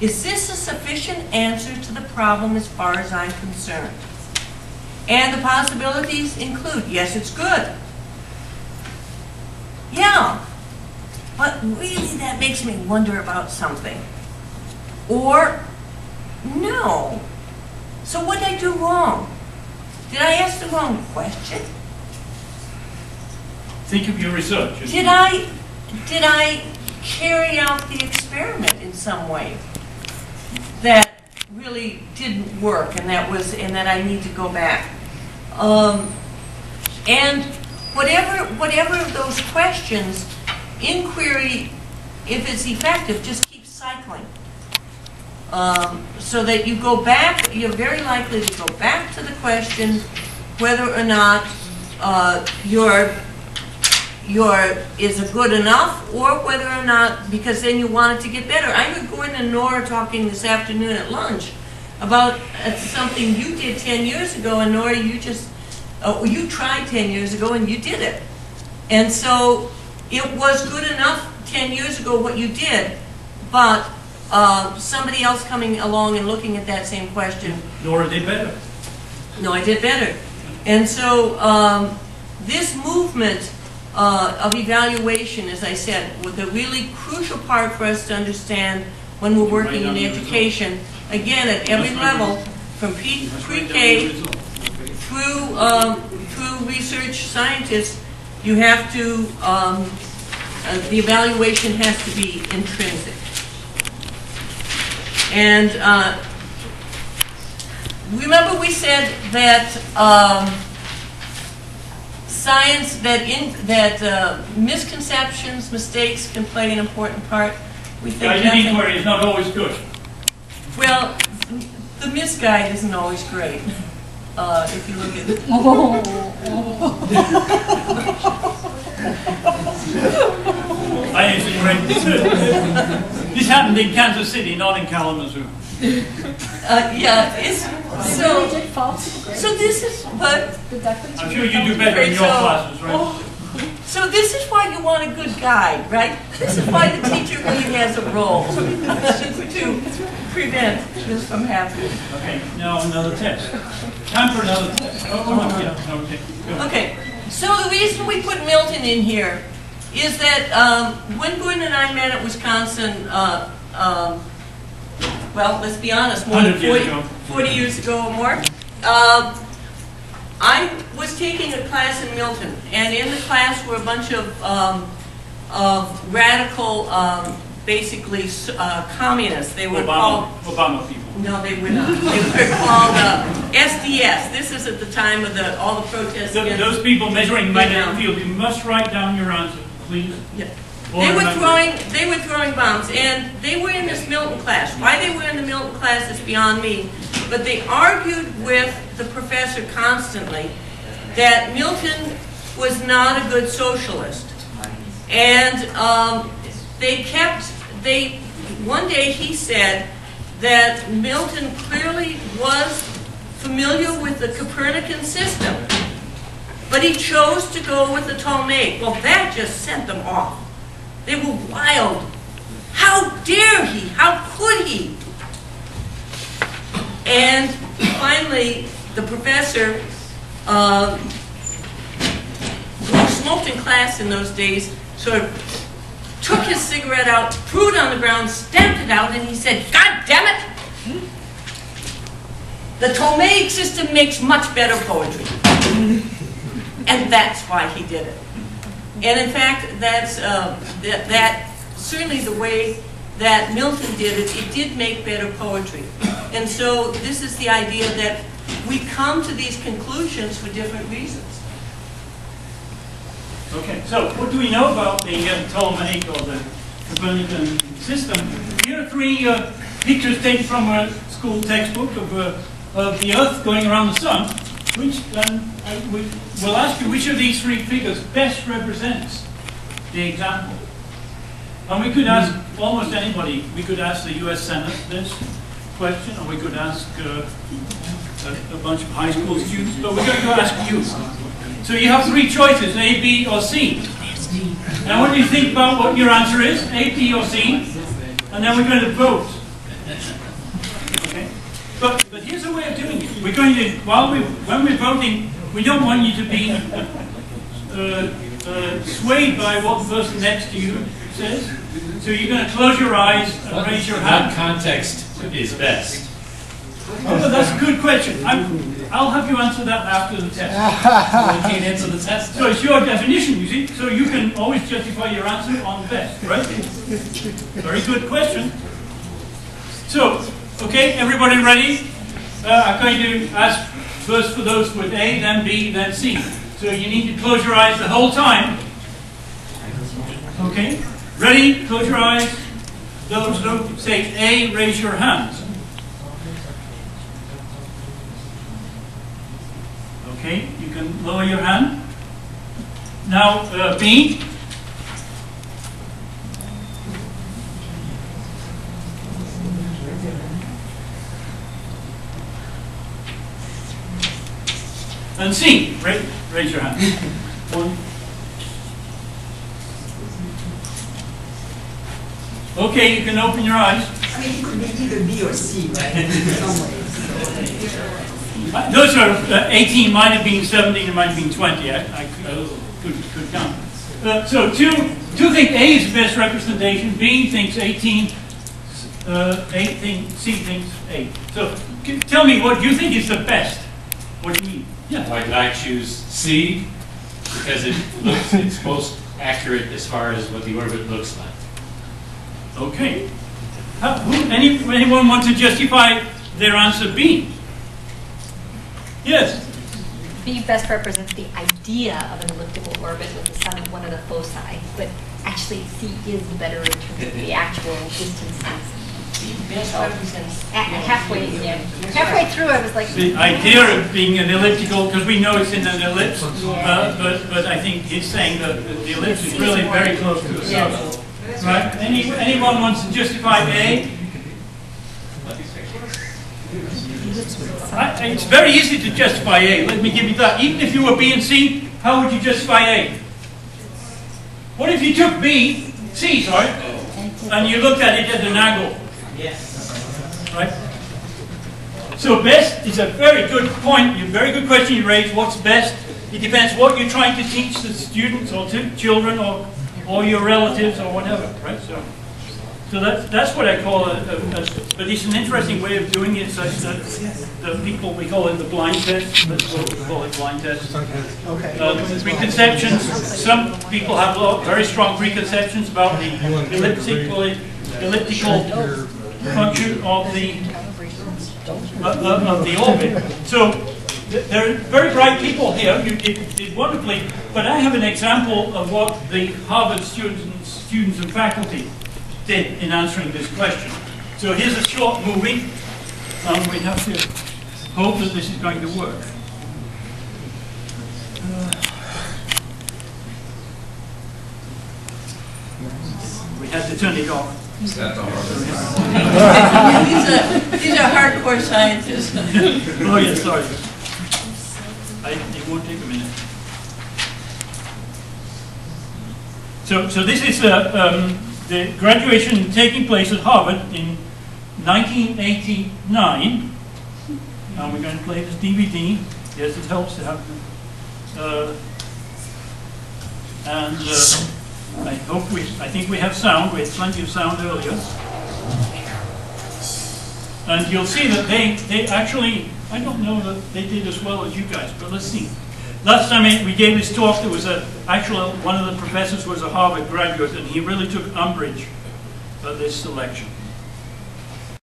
Is this a sufficient answer to the problem as far as I'm concerned? And the possibilities include, yes, it's good. Yeah, but really that makes me wonder about something. Or, no. So what did I do wrong? Did I ask the wrong question? Think of your research. Did I carry out the experiment in some way that really didn't work, and that I need to go back? And whatever of those questions, inquiry, if it's effective, just keep cycling. So that you go back, you're very likely to go back to the question whether or not is it good enough, or whether or not, because then you want it to get better. I heard Gordon and Nora talking this afternoon at lunch about something you did 10 years ago, and Nora, you tried 10 years ago and you did it. And so it was good enough 10 years ago what you did, but somebody else coming along and looking at that same question. Nora did better. No, I did better. And so this movement of evaluation, as I said, was a really crucial part for us to understand when we're working in education, again, at every level, from pre-K through research scientists. You have to, the evaluation has to be intrinsic. And remember we said that science, that misconceptions, mistakes can play an important part. We think guided inquiry is not always good. Well, the misguide isn't always great. If you look at it. I actually read this. This happened in Kansas City, not in Kalamazoo. Yeah, so this is what... I'm sure you do better in your classes, right? So this is why you want a good guide, right? This is why the teacher really has a role to prevent this from happening. Okay, now another test. Time for another test. Okay, so the reason we put Milton in here is that when Gordon and I met at Wisconsin, well, let's be honest, more than 40 years ago or more, I was taking a class in Milton, and in the class were a bunch of radical, basically communists. They were called Obama people. No, they were not. They were called SDS. This is at the time of all the protests. Those people measuring magnetic field. You must write down your answer, please. Yeah. They were throwing bombs, and they were in this Milton class. Why they were in the Milton class is beyond me. But they argued with the professor constantly that Milton was not a good socialist. And one day he said that Milton clearly was familiar with the Copernican system, but he chose to go with the Ptolemaic. Well, that just sent them off. They were wild. How dare he? How could he? And finally, the professor, who smoked in class in those days, sort of took his cigarette out, threw it on the ground, stamped it out, and he said, "God damn it! The Ptolemaic system makes much better poetry." And that's why he did it. And in fact, that's certainly the way that Milton did it. It did make better poetry. And so this is the idea that we come to these conclusions for different reasons. Okay, so what do we know about the Ptolemaic or the Copernican system? Here are three pictures taken from a school textbook of the Earth going around the Sun. We'll ask you which of these three figures best represents the example. And we could ask almost anybody. We could ask the US Senate this question, or we could ask a bunch of high school students, but we're going to ask you. So you have three choices, A, B, or C. Now what do you think about what your answer is, A, B, or C? And then we're going to vote. Okay? But here's a way of doing it. We're going to, when we're voting, we don't want you to be swayed by what the person next to you says. So you're going to close your eyes and raise your hand. What context is best? Oh, that's a good question. I'll have you answer that after the test. I can't answer the test. So it's your definition, you see. So you can always justify your answer on best, right? Very good question. So, okay, everybody ready? I'm going to ask first for those with A, then B, then C. So you need to close your eyes the whole time. Okay? Ready? Close your eyes. Those who say A, raise your hands. Okay, you can lower your hand. Now, B. And C. Raise your hand. One. Okay, you can open your eyes. I mean, it could be either B or C, right? In some ways. Those are 18, might have been 17, it might have been 20. I could count. So two think A is the best representation, B thinks 18, C thinks 8. So tell me what you think is the best. What do you mean? Yeah. Why did I choose C? Because it's most accurate as far as what the orbit looks like. Okay. Anyone want to justify their answer B? Yes. B best represents the idea of an elliptical orbit with the sun at one of the foci, but actually C is better in terms of the actual distances. Best represents. Halfway through, I was like, The idea of being an elliptical, because we know it's in an ellipse, but I think he's saying that the ellipse is really very close to the sun. Right? Anyone wants to justify A? It's very easy to justify A. Let me give you that. Even if you were B and C, how would you justify A? What if you took C, and you looked at it at an angle? Yes. Right? So best is a very good point, a very good question you raised. What's best? It depends what you're trying to teach the students or to children or your relatives or whatever, right? So that's what I call but it's an interesting way of doing it, such that the people, we call it the blind test. That's what we call it, blind test. Preconceptions. Some people have very strong preconceptions about the elliptical function of the orbit. So there are very bright people here. You did wonderfully, but I have an example of what the Harvard students and faculty did in answering this question. So here's a short movie. We have to hope that this is going to work. We had to turn it off. These are hardcore scientists. Oh yeah, sorry. It won't take a minute. So this is the graduation taking place at Harvard in 1989. Now we're going to play this DVD. Yes, it helps to have I think we have sound. We had plenty of sound earlier. And you'll see that they actually, I don't know that they did as well as you guys, but let's see. Last time we gave this talk, there was one of the professors was a Harvard graduate, and he really took umbrage at this selection.